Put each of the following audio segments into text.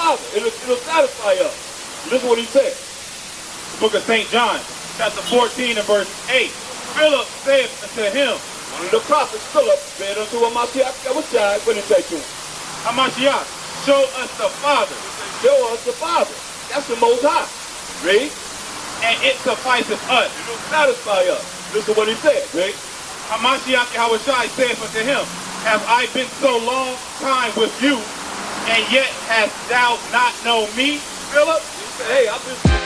Father. It'll satisfy us. This is what he said. The book of St. John, chapter 14 and verse 8. Philip said unto him, One of the prophets, Philip, said unto Hamashiach Yahushua, what did he say to him? Hamashiach, show us the Father. Show us the Father. That's the Most High. Read. And it sufficeth us. It'll satisfy us. This is what he said. Read. Hamashiach Yahushua saith unto him, have I been so long time with you, and yet hast thou not known me, Philip? He said, hey, I've been...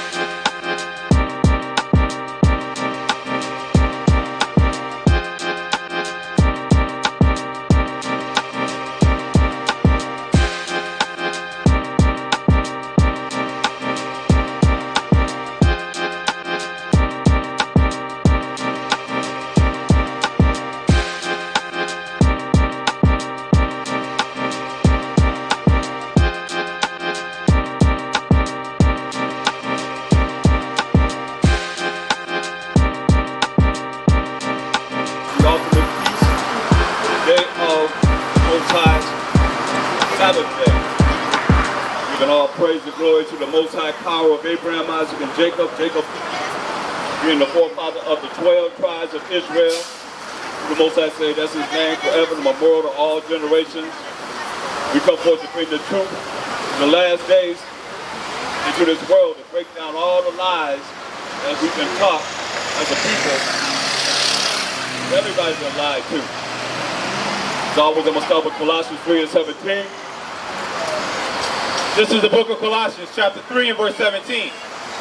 Praise and glory to the Most High power of Abraham, Isaac, and Jacob. Jacob being the forefather of the 12 tribes of Israel. The Most High say that's his name forever, the memorial to all generations. We come forth to bring the truth in the last days into this world to break down all the lies that we've been taught as a people. Everybody's been lied to. As always, I'm going to start with Colossians 3 and 17. This is the book of Colossians, chapter 3 and verse 17.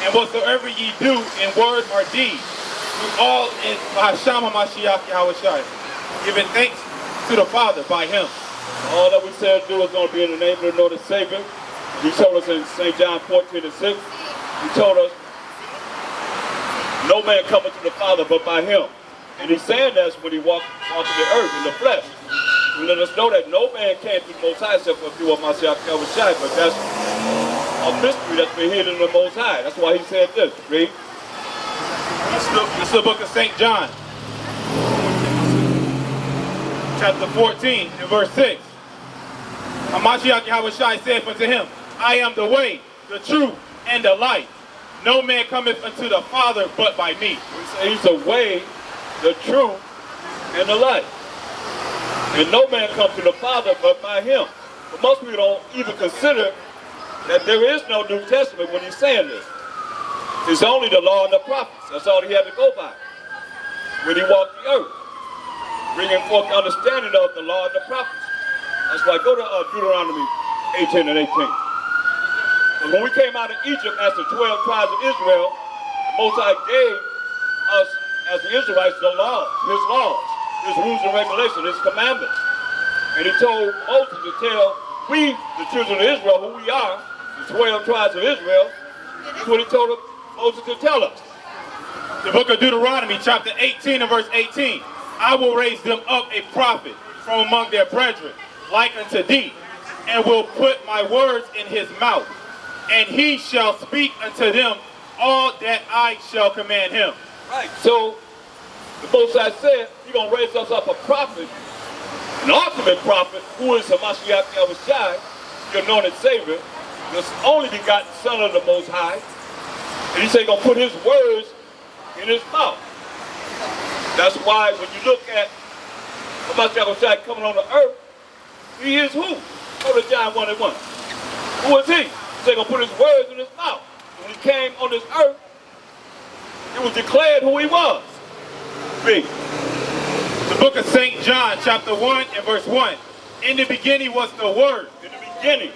And whatsoever ye do in word or deed, do all in Hashem HaMashiach Yahushua, giving thanks to the Father by him. All that we said do is going to be in the name of the Lord and Savior. He told us in St. John 14 and 6, he told us, no man cometh to the Father but by him. And he's saying that's when he walked the earth in the flesh. To let us know that no man came to the Most High except for through Mashiach Yahushua, but that's a mystery that's been hidden in the Most High. That's why he said this. Read. This is the book of St. John, chapter 14 and verse 6. Hamashiach Yahushua saith unto him, I am the way, the truth, and the life. No man cometh unto the Father but by me. He's the way, the truth, and the life. And no man comes to the Father but by him. But most people don't even consider that there is no New Testament when he's saying this. It's only the law and the prophets. That's all he had to go by when he walked the earth, bringing forth the understanding of the law and the prophets. That's why go to Deuteronomy 18 and 18. And when we came out of Egypt as the 12 tribes of Israel, the Most High gave us as the Israelites the laws, his rules and regulations, his commandments. And he told Moses to tell we, the children of Israel, who we are, the 12 tribes of Israel. That's what he told Moses to tell us. The book of Deuteronomy, chapter 18 and verse 18. I will raise them up a prophet from among their brethren, like unto thee, and will put my words in his mouth, and he shall speak unto them all that I shall command him. Right. So the Most High said, he's going to raise us up a prophet, an ultimate prophet, who is Hamashiach Yahushua, your anointed Savior, the only begotten Son of the Most High. And he said he's going to put his words in his mouth. That's why when you look at Hamashiach Yahushua coming on the earth, he is who? Go to John 1 and 1. Who is he? He said he's going to put his words in his mouth. When he came on this earth, it was declared who he was. Read. The book of St. John, chapter 1 and verse 1. In the beginning was the Word. In the beginning,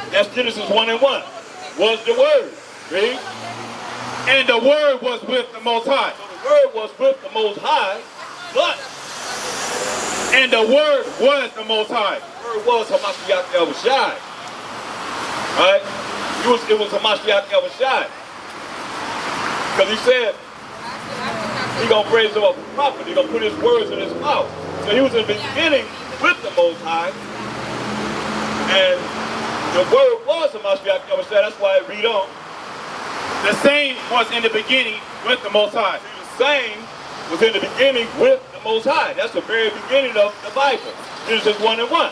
that's Genesis 1 and 1, was the Word. Read. And the Word was with the Most High. So the Word was with the Most High, but. And the Word was the Most High. The Word was Hamashiach Yahushua. Right? It was Hamashiach Yahushua. Because he said, he's going to raise him up a prophet. He's going to put his words in his mouth. So he was in the beginning with the Most High. And the Word was Hamashiach Yahushua. That's why I read on. The same was in the beginning with the Most High. The same was in the beginning with the Most High. That's the very beginning of the Bible. Genesis 1 and 1.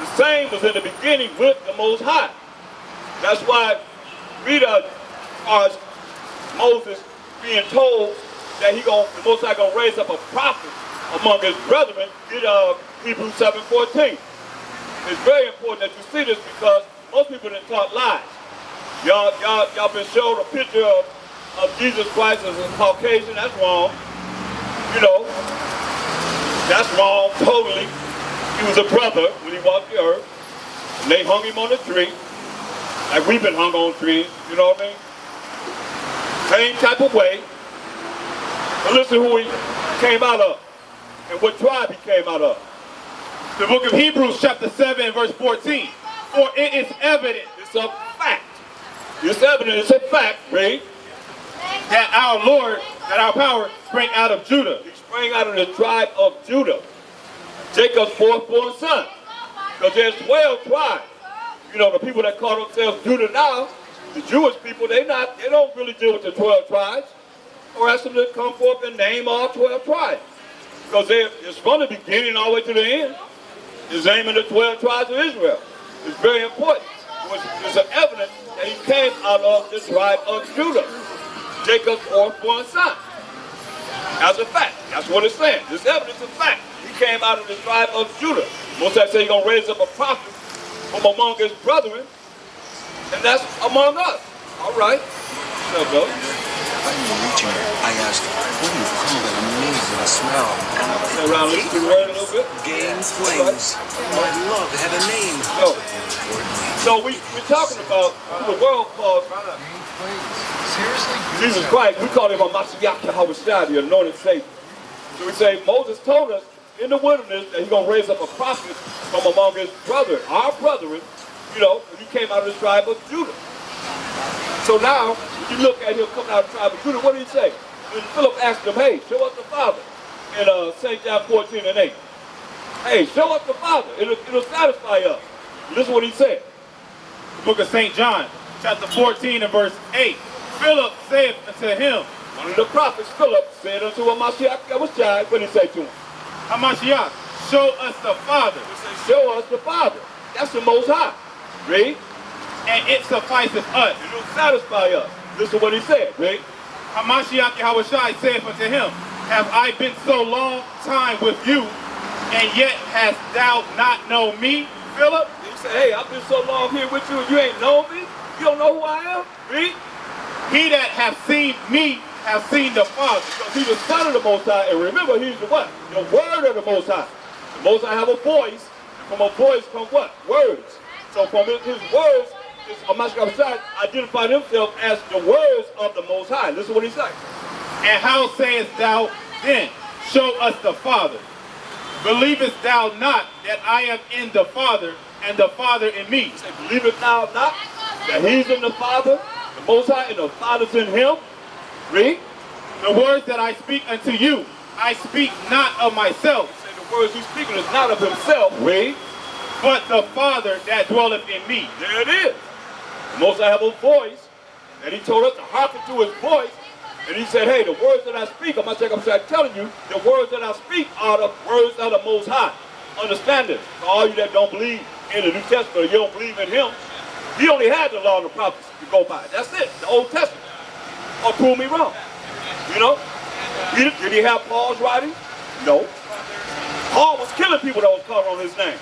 The same was in the beginning with the Most High. That's why read as Moses being told that the Most High gonna raise up a prophet among his brethren. Get Hebrews 7:14. It's very important that you see this because most people done taught lies. Y'all been shown a picture of Jesus Christ as a Caucasian. That's wrong. You know, that's wrong totally. He was a brother when he walked the earth. And they hung him on a tree, like we've been hung on trees. You know what I mean? Same type of way. But listen who he came out of and what tribe he came out of. The book of Hebrews chapter 7 and verse 14. For it is evident, It's a fact. It's evident, it's a fact, read. that our power sprang out of Judah. He sprang out of the tribe of Judah. Jacob's fourth-born son. Because there's 12 tribes. You know, the people that call themselves Judah now, the Jewish people, they don't really deal with the 12 tribes. Or ask them to come forth and name all 12 tribes. Because it's from the beginning all the way to the end. It's naming the 12 tribes of Israel. It's very important. It's an evidence that he came out of the tribe of Judah. Jacob's fourth-born son. That's a fact. That's what it's saying. This evidence is a fact. He came out of the tribe of Judah. Moses said he's going to raise up a prophet from among his brethren, and that's among us. All right. What's up, brother? When you were reaching her, I asked, what do you call that amazing smell? Sit around, listen to the word a little bit. Game flames. My love had a name. So we're talking about who the world calls Jesus Christ. We call him a Mashiach Yahushua, the anointed Savior. So we say Moses told us in the wilderness that he's going to raise up a prophet from among his brethren, our brethren, you know, he came out of the tribe of Judah. So now, when you look at him coming out of the tribe of Judah, what did he say? When Philip asked him, hey, show us the Father, in St. John 14 and 8. Hey, show us the Father. It'll satisfy us. This is what he said. The book of St. John, chapter 14 and verse 8. Philip saith unto him, One of the prophets, Philip, said unto a Mashiach Yahushua, what did he say to him? Hamashiach, show us the Father. He said, show us the Father. That's the Most High. Read. And it sufficeth us. It'll satisfy us. Listen to what he said. Read. Hamashiach Yahushua saith unto him, have I been so long time with you, and yet hast thou not known me, Philip? He said, hey, I've been so long here with you and you ain't known me? You don't know who I am? Read. He that hath seen me hath seen the Father. Because he's the Son of the Most High. And remember, he's the what? The Word of the Most High. The Most High have a voice. And from a voice come what? Words. So from his words, Hamashiach identified himself as the words of the Most High. Listen to what he said. And how sayest thou then, show us the Father? Believest thou not that I am in the Father, and the Father in me? He said, believest thou not that he's in the Father, the Most High, and the Father's in him? Read. The words that I speak unto you, I speak not of myself. He said, the words he's speaking is not of himself. Read. But the Father that dwelleth in me. There it is. The Most High have a voice, and he told us to hearken to his voice. And he said, hey, the words that I speak, I'm telling you, the words that I speak are the words of the Most High. Understand this. For all you that don't believe in the New Testament, or you don't believe in him, he only had the law and the prophets to go by. That's it, the Old Testament. Or prove me wrong. You know? Did he have Paul's writing? No. Paul was killing people that was calling on his name.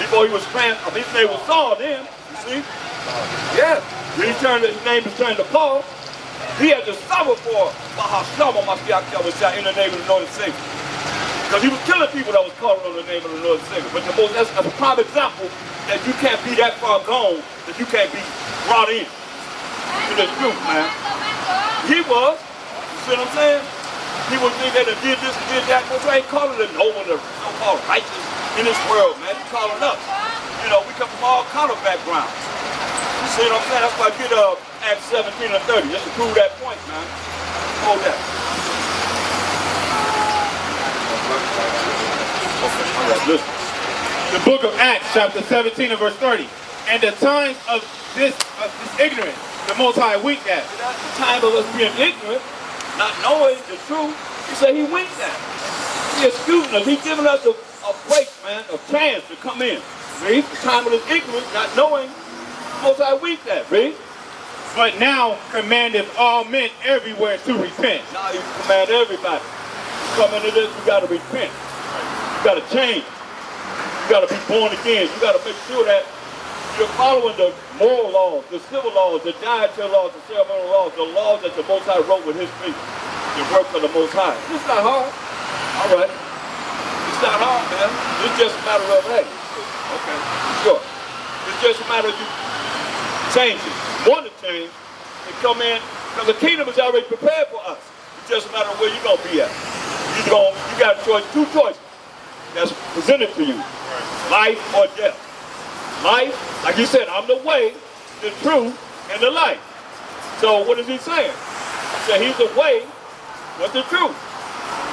Before he was his name was Saul then, you see? Yeah. When his name was turned to Paul, he had to suffer for in the name of the Lord and Savior. Because he was killing people that was calling on the name of the Lord and Savior. But that's a prime example that you can't be that far gone that you can't be brought in to the truth, man. He was, you see what I'm saying? People think that did this and did that, but I ain't calling the noble, the so-called righteous in this world, man. He's calling us. You know, we come from all kind of backgrounds. You see what I'm saying? That's why I get Acts 17 and 30, just to prove that point, man. Hold that. Okay, listen. The book of Acts, chapter 17 and verse 30. And the times of this ignorance, the Most High winked at. At the time of us being ignorant, not knowing the truth, he said he winked at. He excusing us. He's giving us a break, man, a chance to come in. The time of this ignorance, not knowing Most High weak that, read. But now commandeth all men everywhere to repent. Now you command everybody. You come into this, you got to repent. You got to change. You got to be born again. You got to make sure that you're following the moral laws, the civil laws, the dietary laws, the ceremonial laws, the laws that the Most High wrote with his feet. The work of the Most High. It's not hard. All right. It's not hard, man. It's just a matter of, hey, okay, sure. It's just a matter of you changing. Want to change and come in, because the kingdom is already prepared for us. It's just a matter of where you're going to be at. You got a choice, two choices that's presented to you. Life or death. Life, like he said, I'm the way, the truth, and the life. So what is he saying? He said he's the way, what's the truth?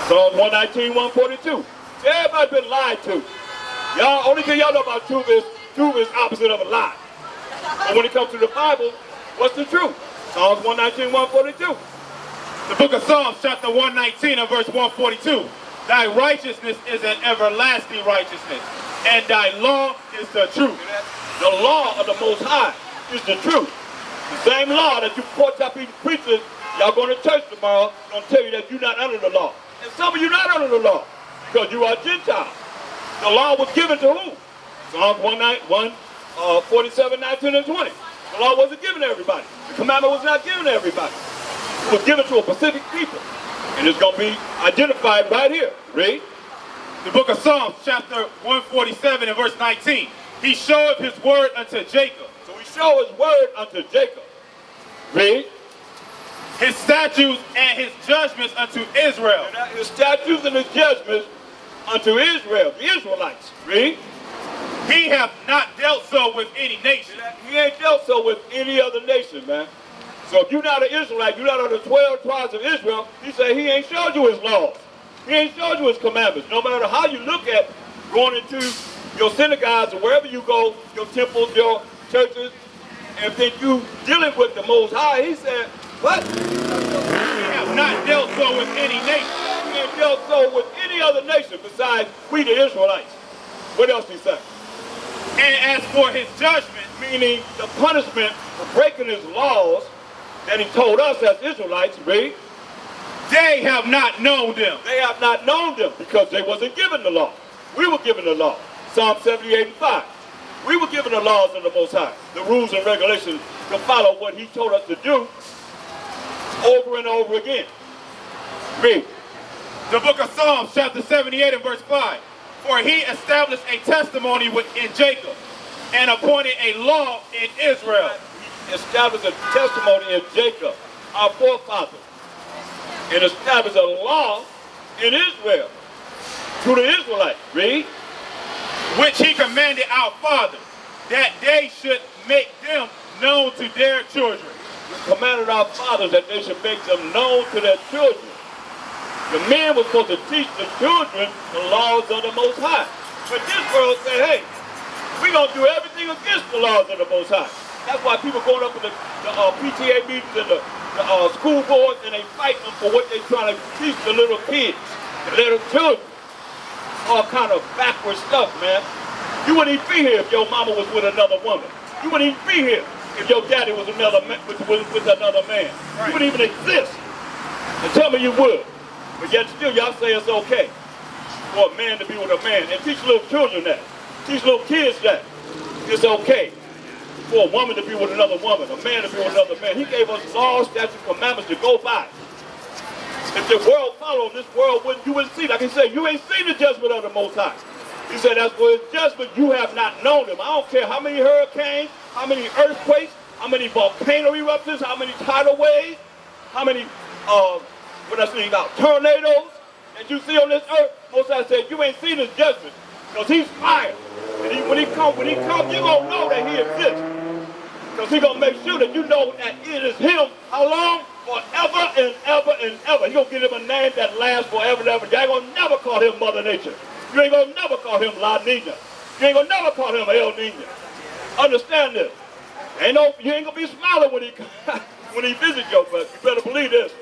Psalms 119, 142. See, everybody's been lied to. Y'all, only thing y'all know about truth is opposite of a lie. But when it comes to the Bible, what's the truth? Psalms 119, 142. The book of Psalms, chapter 119 and verse 142. Thy righteousness is an everlasting righteousness, and thy law is the truth. The law of the Most High is the truth. The same law that you pork chop eating preachers, y'all going to church tomorrow, going to tell you that you're not under the law. And some of you not under the law, because you are Gentiles. The law was given to who? Psalms 47, 19, and 20. The law wasn't given to everybody. The commandment was not given to everybody. It was given to a specific people. And it's going to be identified right here. Read. The book of Psalms, chapter 147 and verse 19. He showeth his word unto Jacob. So he showed his word unto Jacob. Read. His statutes and his judgments unto Israel. His statutes and his judgments unto Israel, the Israelites. Read. He hath not dealt so with any nation. He ain't dealt so with any other nation, man. So if you're not an Israelite, you're not of the 12 tribes of Israel, he said he ain't showed you his laws. He ain't showed you his commandments. No matter how you look at going into your synagogues or wherever you go, your temples, your churches, and think you dealing with the Most High, he said, what? He hath not dealt so with any nation. He ain't dealt so with any other nation besides we the Israelites. What else he say? And as for his judgment, meaning the punishment for breaking his laws that he told us as Israelites, read. They have not known them. They have not known them because they wasn't given the law. We were given the law. Psalm 78 and 5. We were given the laws of the Most High, the rules and regulations to follow what he told us to do over and over again. Read. The book of Psalms, chapter 78 and verse 5. For he established a testimony in Jacob and appointed a law in Israel. He established a testimony in Jacob, our forefather, and established a law in Israel to the Israelites. Read. Which he commanded our fathers, that they should make them known to their children. He commanded our fathers that they should make them known to their children. The men were supposed to teach the children the laws of the Most High. But this world said, hey, we're going to do everything against the laws of the Most High. That's why people going up in the PTA meetings and the school boards, and they fight them for what they're trying to teach the little kids, the little children. All kind of backward stuff, man. You wouldn't even be here if your mama was with another woman. You wouldn't even be here if your daddy was with another man. Right. You wouldn't even exist. And tell me you would. But yet still y'all say it's okay for a man to be with a man. And teach little children that. Teach little kids that. It's okay for a woman to be with another woman, a man to be with another man. He gave us laws, statutes, commandments to go by. If the world followed, this world you wouldn't see. Like he said, you ain't seen the judgment of the Most High. He said, that's for his judgment, you have not known him. I don't care how many hurricanes, how many earthquakes, how many volcano eruptions, how many tidal waves, how many tornadoes that you see on this earth. Most High said, you ain't seen his judgment, because he's fire. And when he comes, you're going to know that he exists. Because he's going to make sure that you know that it is him. How long? Forever and ever and ever. He's going to give him a name that lasts forever and ever. You ain't going to never call him Mother Nature. You ain't going to never call him La Nina. You ain't going to never call him El Nino. Understand this. You ain't going to be smiling when he visits you, but you better believe this.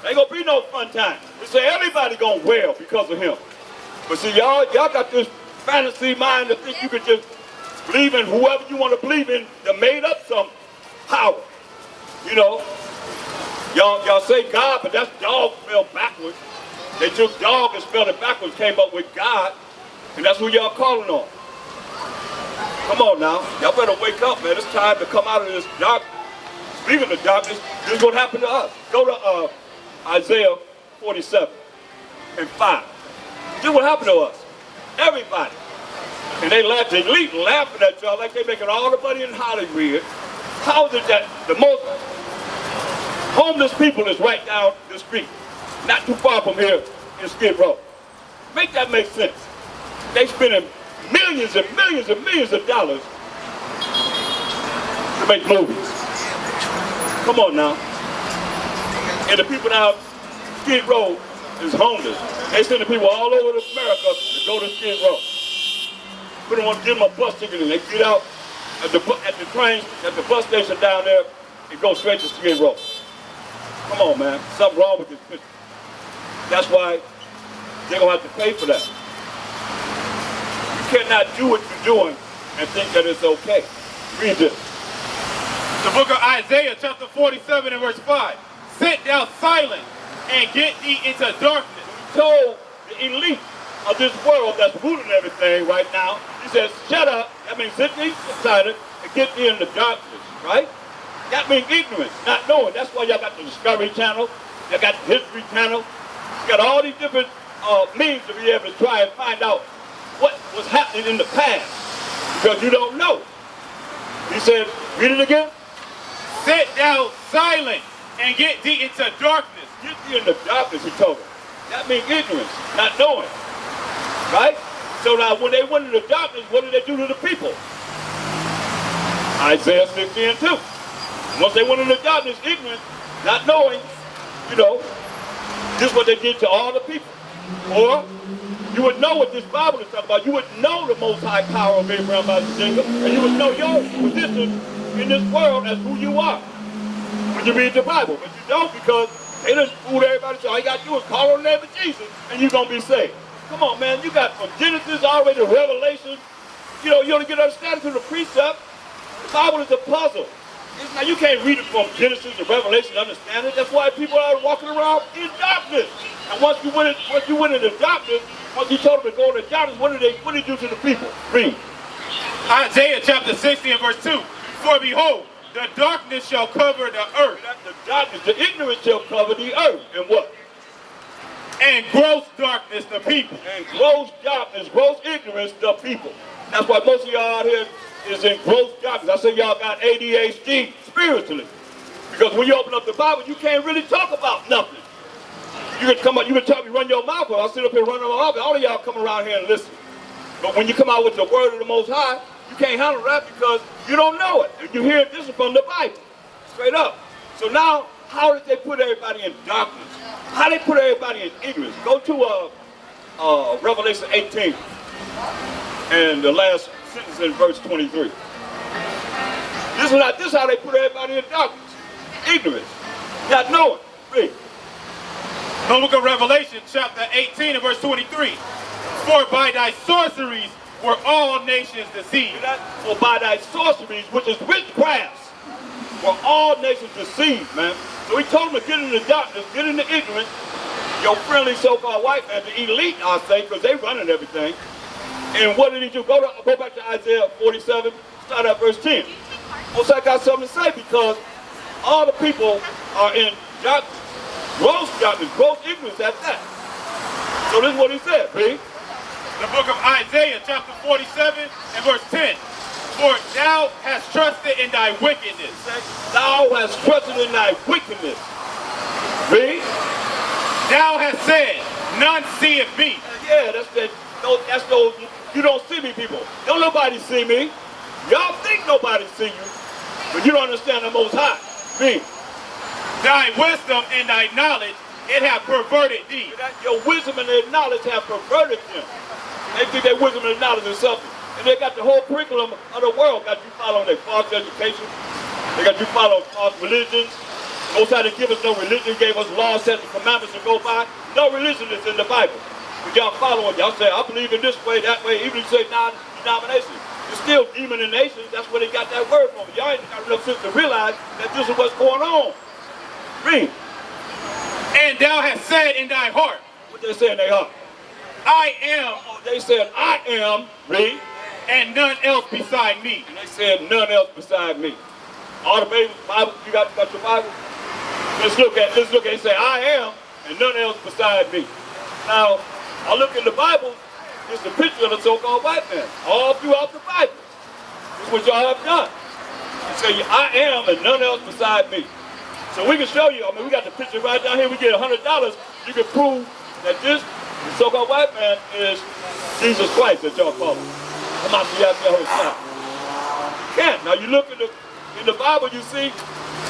There ain't going to be no fun time. We say everybody going to wail because of him. But see, y'all got this fantasy mind to think you could just believe in whoever you want to believe in that made up some power. You know, y'all say God, but that's dog spelled backwards. They took dog and spelled it backwards, came up with God, and that's who y'all calling on. Come on now, y'all better wake up, man. It's time to come out of this darkness. Speaking of darkness, this is what happened to us. Go to Isaiah 47 and 5. This is what happened to us. Everybody. And they laughed, the elite laughing at y'all like they making all the money in Hollywood. How is it that the most homeless people is right down the street, not too far from here in Skid Row? Make that make sense. They spending millions and millions and millions of dollars to make movies. Come on now. And the people now, Skid Row is homeless. They send the people all over America to go to Skid Row. Put them on, give them a bus ticket and they get out at the train, at the bus station down there and go straight to Skid Row. Come on, man. Something wrong with this picture. That's why they're going to have to pay for that. You cannot do what you're doing and think that it's okay. Read this. The book of Isaiah, chapter 47 and verse 5. Sit thou silent and get thee into darkness. He told the elite of this world that's ruling everything right now, he says, shut up. That means sit thee silent and get thee into darkness, right? That means ignorance, not knowing. That's why y'all got the Discovery Channel, y'all got the History Channel, you got all these different means to be able to try and find out what was happening in the past, because you don't know. He said, read it again. Sit thou silent and get thee into darkness. Get thee into darkness, he told them. That means ignorance, not knowing. Right? So now when they went into darkness, what did they do to the people? Isaiah 60 and 2. Once they went into darkness, ignorant, not knowing, you know, this is what they did to all the people. Or you would know what this Bible is talking about. You would know the most high power of Abraham, Isaac, Jacob, and you would know your position in this world as who you are when you read the Bible. But you don't, because they done fooled everybody. So all you got to do is call on the name of Jesus and you're going to be saved. Come on, man. You got from Genesis all the way to Revelation. You know, you only get understanding through the precept. The Bible is a puzzle. Now, you can't read it from Genesis to Revelation to understand it. That's why people are walking around in darkness. And once you went into darkness, once you told them to go into darkness, what did he do to the people? Read. Isaiah chapter 60 and verse 2. For behold, the darkness shall cover the earth. The darkness, the ignorance shall cover the earth. And what? And gross darkness the people. And gross darkness, gross ignorance the people. That's why most of y'all out here is in gross darkness. I say y'all got ADHD spiritually. Because when you open up the Bible, you can't really talk about nothing. You can come out, you can tell me run your mouth, but I'll sit up here running my mouth, and all of y'all come around here and listen. But when you come out with the word of the Most High, you can't handle that because you don't know it. And you hear this from the Bible. Straight up. So now, how did they put everybody in darkness? How did they put everybody in ignorance? Go to Revelation 18 and the last sentence in verse 23. This is how they put everybody in darkness. Ignorance. Not knowing. Read. The book of Revelation, chapter 18 and verse 23. For by thy sorceries were all nations deceived. For by thy sorceries, which is witchcrafts, were all nations deceived, man. So he told them to get into darkness, get into ignorance. Your friendly so-called white man, the elite, I'll say, because they running everything. And what did he do? Go back to Isaiah 47, start at verse 10. Most I got something to say, because all the people are in darkness. Gross darkness, gross ignorance at that. So this is what he said, read. The book of Isaiah, chapter 47 and verse 10. For thou hast trusted in thy wickedness. Thou hast trusted in thy wickedness. Read. Thou hast said, none seeth me. Yeah, that's those, you don't see me people. Don't nobody see me. Y'all think nobody see you, but you don't understand the Most High. Me. Thy wisdom and thy knowledge, it hath perverted thee. Your wisdom and their knowledge have perverted them. They think their wisdom and knowledge is something. And they got the whole curriculum of the world. Got you following their false education. They got you following false religions. Most High didn't give us no religion. Gave us laws, sets, and commandments to go by. No religion is in the Bible. But y'all following, y'all say, I believe in this way, that way. Even if you say non-denomination. It's still demon in nations. That's where they got that word from. Y'all ain't got enough sense to realize that this is what's going on. Read. And thou hast said in thy heart. What they say in their heart? I am. Oh, they said, I am. Read. And none else beside me. And they said, none else beside me. All the babies, Bible, you got your Bible? Let's look at it. Say, I am, and none else beside me. Now, I look in the Bible, it's a picture of the so-called white man. All throughout the Bible. This is what y'all have done. You say, I am, and none else beside me. So we can show you, we got the picture right down here. We get $100. You can prove that this so-called white man is Jesus Christ that y'all call him. Come out to y'all side. You can't. Now you look in the Bible, you see,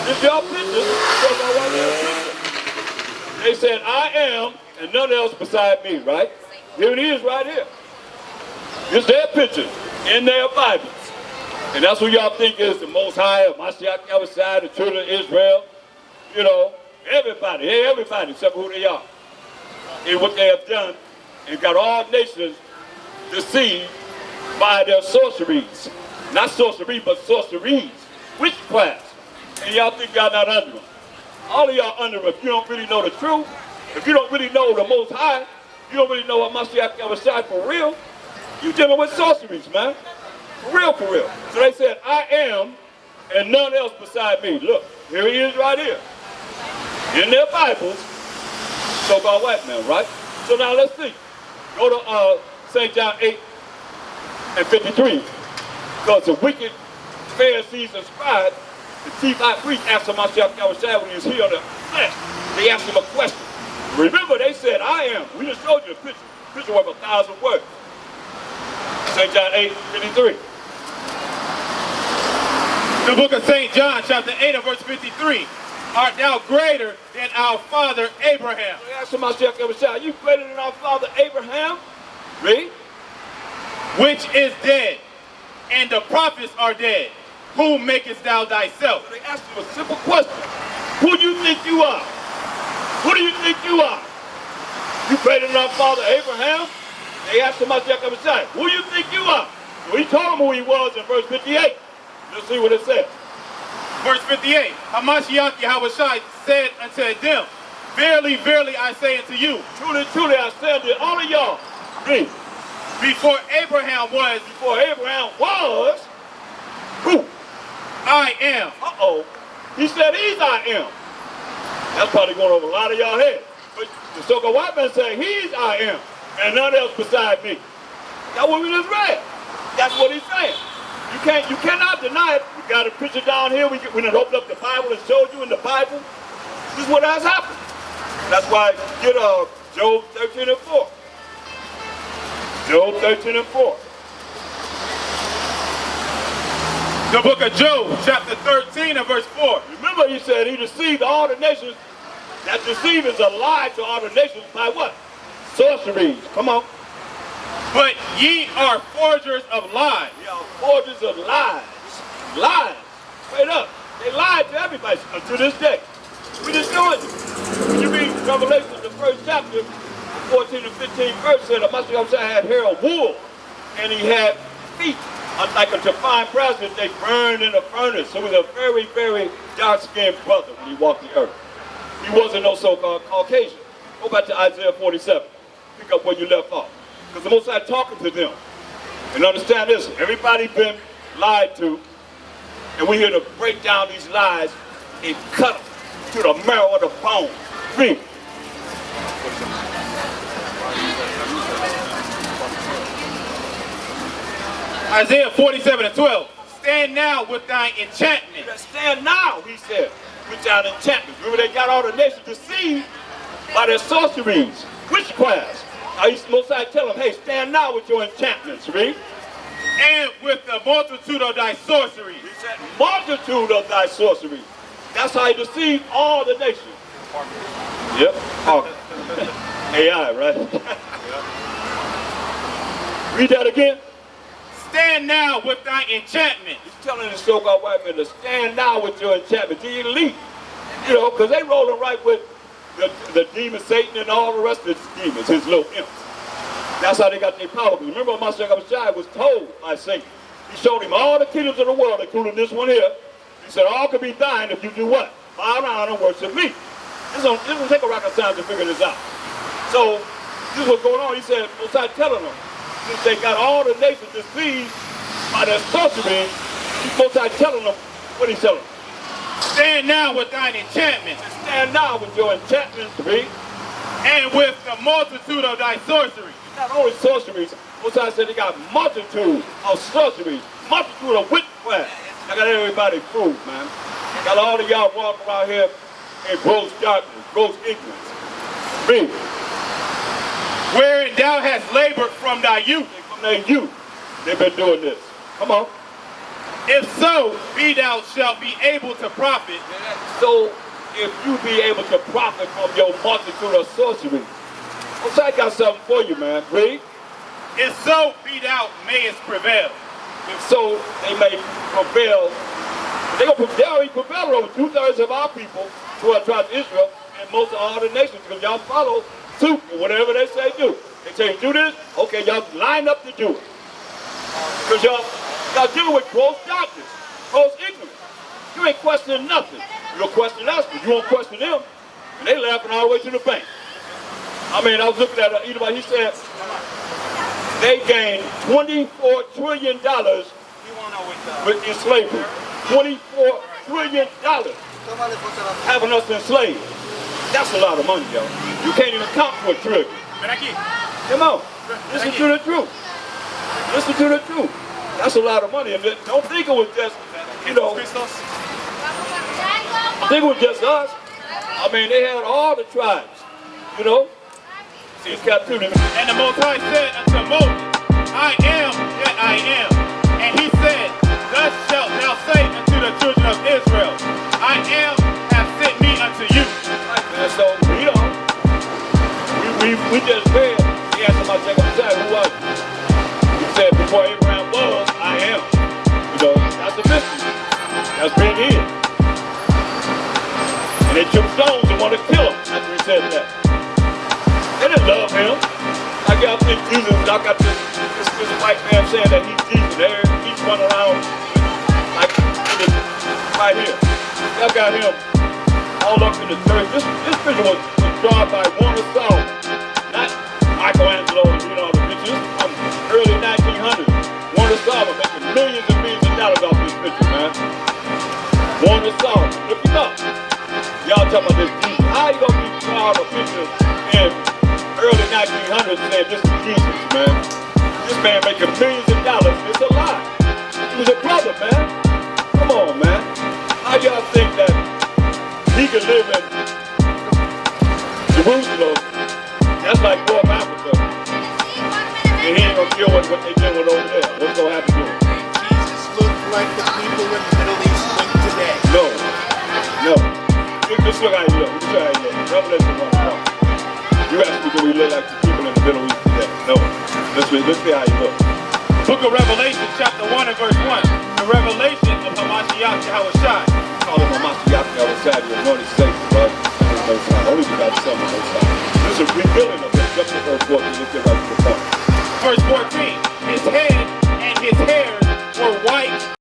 this y'all picture, so-called white man picture. They said, I am, and none else beside me, right? Here it is right here. It's their picture in their Bibles. And that's who y'all think is the Most High, Mashiach Yahushua, the children of Israel. You know, everybody except who they are. And what they have done, and got all nations deceived by their sorceries. Not sorcery, but sorceries. Witchcraft. And y'all think y'all not under them. All of y'all under them. If you don't really know the truth, if you don't really know the Most High, you don't really know what Mashiach Yahushua for real, you dealing with sorceries, man. For real, for real. So they said, I am, and none else beside me. Look, here he is right here. In their Bibles, so-called white man, right? So now let's see. Go to St. John 8 and 53. Because the wicked Pharisees and scribes, the chief high priest asked him, Mashiach Yahushua, when he was here on the flesh, they asked him a question. Remember, they said, I am. We just showed you a picture. Picture worth 1,000 words. St. John 8, 53. The book of St. John, chapter 8 and verse 53. Art thou greater than our father Abraham? They asked him, Mashiach Yahushua, are you greater than our father Abraham? Read. Which is dead, and the prophets are dead. Who makest thou thyself? So they asked him a simple question. Who do you think you are? Who do you think you are? You greater than our father Abraham? They asked him, Mashiach Yahushua, who do you think you are? So he told them who he was in verse 58. Let's see what it says. Verse 58. Hamashiach Yahushua said unto them, Verily, verily, I say unto you. Truly, truly, I say unto all of y'all. Read. Before Abraham was. Before Abraham was. Who? I am. Uh-oh. He said he's I am. That's probably going over a lot of y'all heads. But the so-called white man saying he's I am. And none else beside me. That's what we just read. That's what he's saying. You cannot deny it. We got a picture down here. We done opened up the Bible and showed you in the Bible. This is what has happened. That's why get Job 13 and 4. Job 13 and 4. The book of Job, chapter 13 and verse 4. Remember he said he deceived all the nations. That deceive is a lie to all the nations by what? Sorceries. Come on. But ye are forgers of lies. Ye are forgers of lies. Lies. Straight up. They lied to everybody to this day. We just doing it. When you read Revelation, the first chapter, 14 and 15 verse said that Mashiach had hair of wool, and he had feet like a fine brass that they burned in a furnace. So he was a very, very dark-skinned brother when he walked the earth. He wasn't no so-called Caucasian. Go back to Isaiah 47. Pick up where you left off. Because the Most High talking to them. And understand this, everybody been lied to, and we're here to break down these lies and cut them to the marrow of the bone. Read. Isaiah 47 and 12. Stand now with thine enchantment. Stand now, he said, with thine enchantment. Remember they got all the nations deceived by their sorceries, witchcrafts. Most I tell them, hey, stand now with your enchantments, read. And with the multitude of thy sorceries. He said, multitude of thy sorceries. That's how he deceived all the nations. Yep. AI, right? Read that again. Stand now with thy enchantment. He's telling the so-called white men to stand now with your enchantment, the elite. You know, because they rolling right with the demon Satan and all the rest of his demons, his little imps. That's how they got their power. Remember, Mashiach was told by Satan. He showed him all the kingdoms of the world, including this one here. He said, all can be thine if you do what? Bow down and worship me. This don't take a rocket science to figure this out. So, this is what's going on. He said, Mosiah telling them, since they got all the nations displeased by their sorcery, Mosiah telling them, what he's telling them? Stand now with thine enchantments. Stand now with your enchantments, read. And with the multitude of thy sorceries. Not only sorceries, Mosiah said they got multitude of sorceries, multitude of witchcraft. I got everybody fooled, man. Got all of y'all walking around here in gross darkness, gross ignorance. Read. Wherein thou hast labored from thy youth. From their youth, they've been doing this. Come on. If so, be thou shalt be able to profit. So, if you be able to profit from your multitude of sorcery, Mosiah got something for you, man. Read. If so, be thou mayest prevail. If so, they may prevail. They already prevail over 2/3 of our people who are tribes of Israel and most of all the nations, because y'all follow suit or whatever they say do. They say do this, okay, y'all line up to do it. Because y'all dealing with gross darkness, gross ignorance. You ain't questioning nothing. You'll question us, but you won't question them. And they laughing all the way to the bank. I mean, I was looking at anybody, he said they gained $24 trillion in slavery. $24 trillion having us enslaved. That's a lot of money, yo. You can't even count for a trillion. Come on, listen to the truth. Listen to the truth. That's a lot of money. And don't think it was just, I think it was just us. I mean, they had all the tribes, See, captivity. And the Most High said unto Moses, I am that I am. And he said, thus shalt thou say unto the children of Israel, I am hath sent me unto you. And so, we just read, he asked somebody to take on the side, who was you? He said, before Abraham was, I am. That's a mystery. That's being hid. And they took stones and wanted to kill him after he said that. They didn't love him. Like y'all think Jesus, y'all got this white man saying that he's Jesus. He's running around like right here. Y'all got him all up in the church. This picture was drawn by one of Solomon, not Michelangelo and all the pictures. From early 1900s. One of Solomon making millions and millions of dollars off this picture, man. One of Solomon. Look him up. Y'all talking about this Jesus. How you gonna be drawing a picture in early 1900s saying this is Jesus, man? This man making millions of dollars. It's a lie. He was a brother, man. Come on, man. How y'all think that he could live in Jerusalem? That's like North Africa. And he ain't gonna deal with what they doing over there. What's gonna happen to him? Jesus looked like the people in the Middle East look today. No. Just look how he look. Revelation 1:1. You ask me, do we look like the people in the Middle East today? No. Let's see how you look. Book of Revelation, chapter 1 and verse 1. The revelation of Hamashiach Yahushai. Call him Hamashiach Yahushai, the anointed Savior, bro. Only you got the Son of the Most High. This is a revealing of him. Jump to verse 14. Let's get right to the point. Verse 14. His head and his hairs were white